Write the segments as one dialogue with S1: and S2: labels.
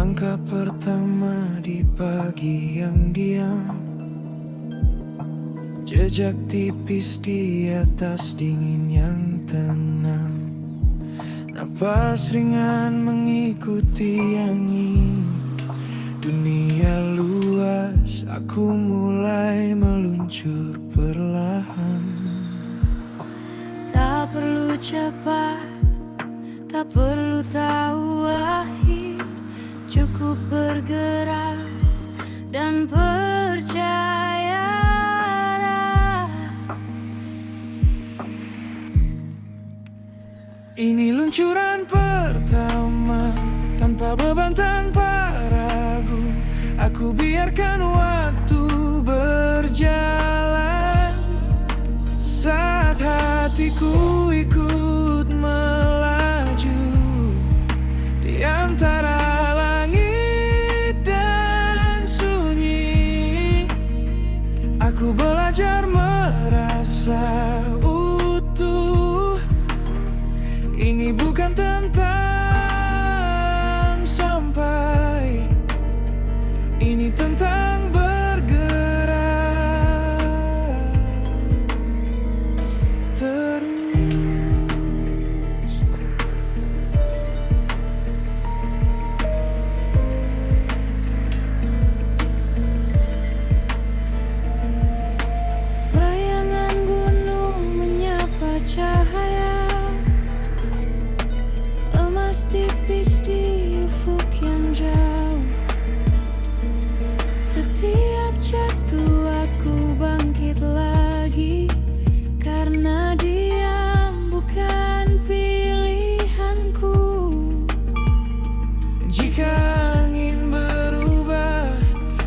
S1: Langkah pertama di pagi yang diam, jejak tipis di atas dingin yang tenang. Napas ringan mengikuti angin. Dunia luas, aku mulai meluncur perlahan.
S2: Tak perlu cepat, tak perlu tahu akhir, cukup bergerak dan percaya.
S1: Ini luncuran pertama, tanpa beban, tanpa ragu. Aku biarkan waktu berjalan, saat hatiku ikut melaju di antara langit dan sunyi. Aku belajar merasa utuh. Ini bukan tentang sampai, ini tentang bergerak terus.
S2: Bayangan gunung menyapa cahaya, emas tipis di ufuk yang jauh. Setiap jatuh aku bangkit lagi, karena diam bukan pilihanku.
S1: Jika angin berubah,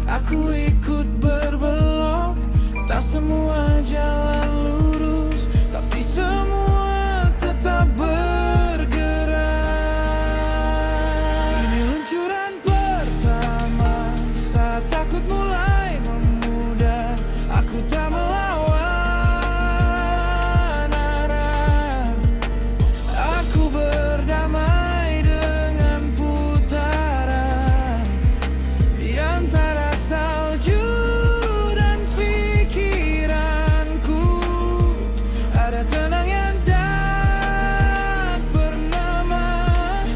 S1: aku ikut berbelok. Tak semua jalan lurus, tapi semua tetap bergerak. Ini luncuran pertama, saat takut mulai memudar. Aku tak melawan arah, aku berdamai dengan putaran di antara salju dan pikiranku. Ada tenang yang tak bernama.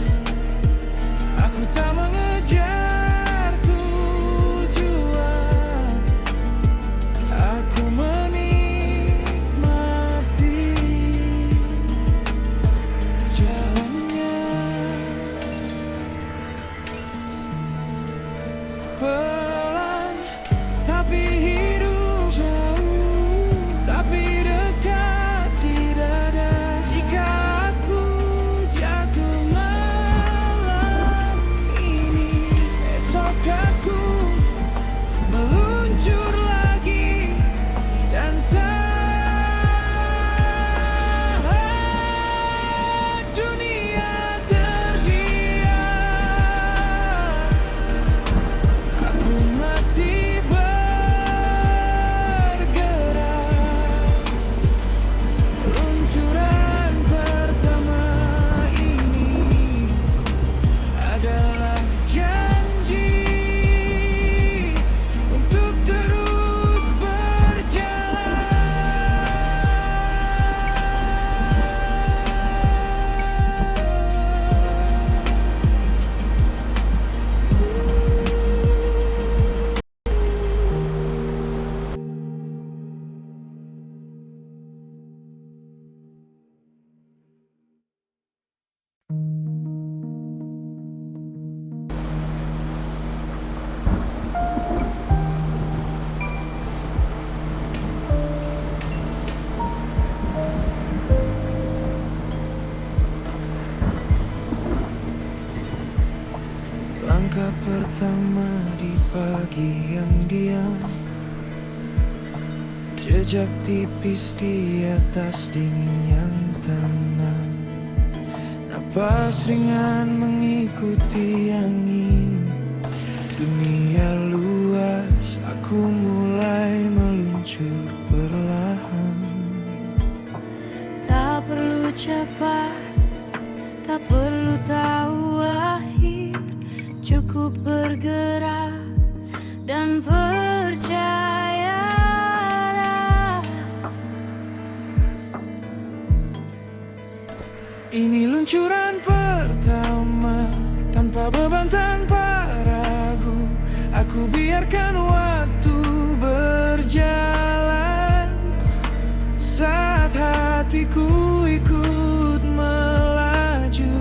S1: Aku tak mengejar tujuan, aku menikmati jalannya. Pelan, tapi hidup jauh, tapi dekat di dada. Jika aku jatuh malam ini, esok aku meluncur lagi dan saat dunia terdiam, aku masih bergerak. Luncuran pertama ini adalah janji untuk terus berjalan. Langkah pertama di pagi yang diam, jejak tipis di atas dingin yang tenang. Napas ringan mengikuti angin. Dunia luas, aku mulai meluncur perlahan.
S2: Tak perlu cepat, tak perlu tahu akhir, cukup bergerak dan percayalah.
S1: Ini luncuran pertama, tanpa beban, tanpa ragu. Aku biarkan waktu berjalan saat hatiku ikut melaju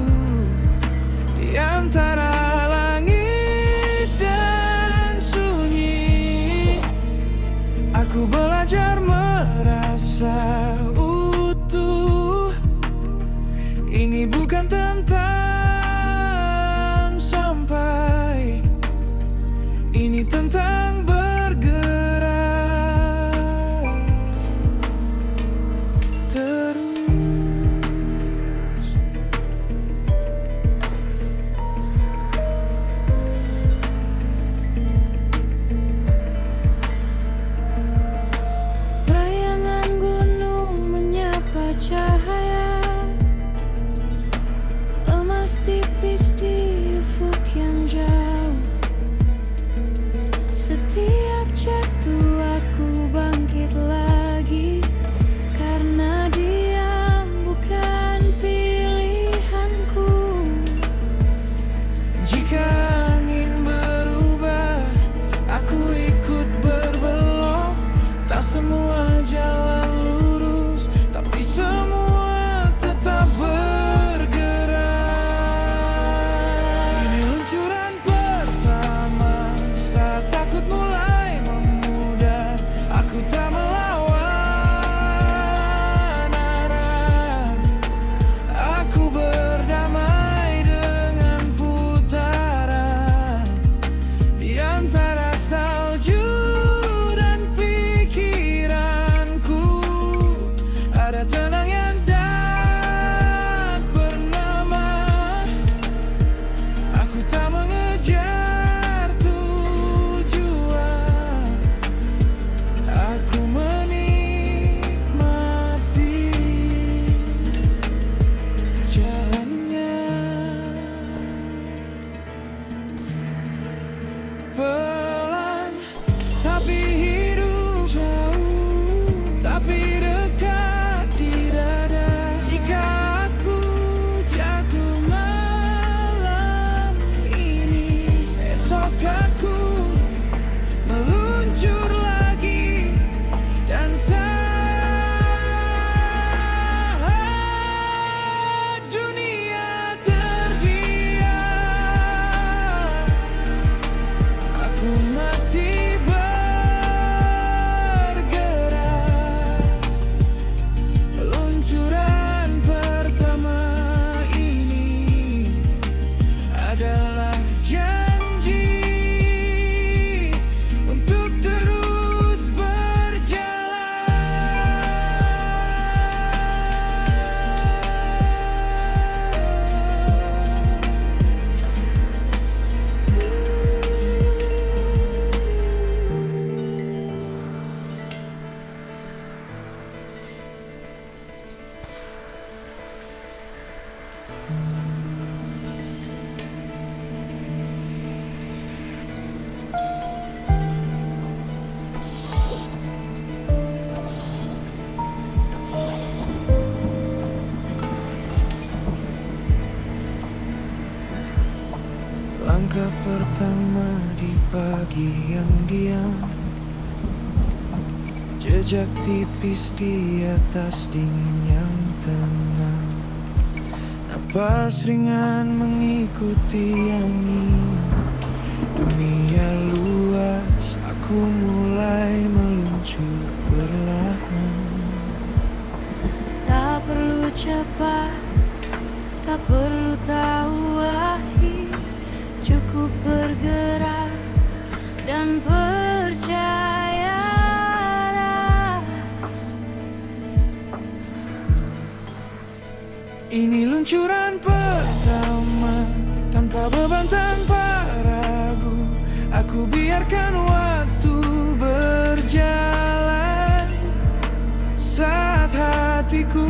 S1: di antara langit dan sunyi. Aku belajar merasa utuh. Ini bukan tentang sampai, ini tentang bergerak terus.
S2: Bayangan gunung menyapa cahaya, emas tipis di ufuk yang jauh. Setiap jatuh aku bangkit lagi, karena diam bukan pilihanku.
S1: Jika angin berubah, aku ikut berbelok. Tak semua jalan lurus, tapi semua tetap bergerak. Ini luncuran pertama, saat takut mulai memudar. Aku tak melawan arah. Aku berdamai dengan putaran di antara salju dan pikiranku. Ada tenang yang tak bernama. Aku tak mengejar tujuan. Aku menikmati jalannya. Pelan, tapi hidup jauh, tapi dekat di dada. Jika aku jatuh malam ini, esok aku meluncur lagi dan saat dunia terdiam, aku masih bergerak. Peluncuran pertama ini adalah janji untuk terus langkah pertama di pagi yang diam, jejak tipis di atas dingin yang tenang. Napas ringan mengikuti angin. Dunia luas, aku mulai meluncur perlahan.
S2: Tak perlu cepat, tak perlu tahu akhir. Cukup bergerak dan percayalah.
S1: Ini luncuran pertama, tanpa beban, tanpa ragu. Aku biarkan waktu berjalan saat hatiku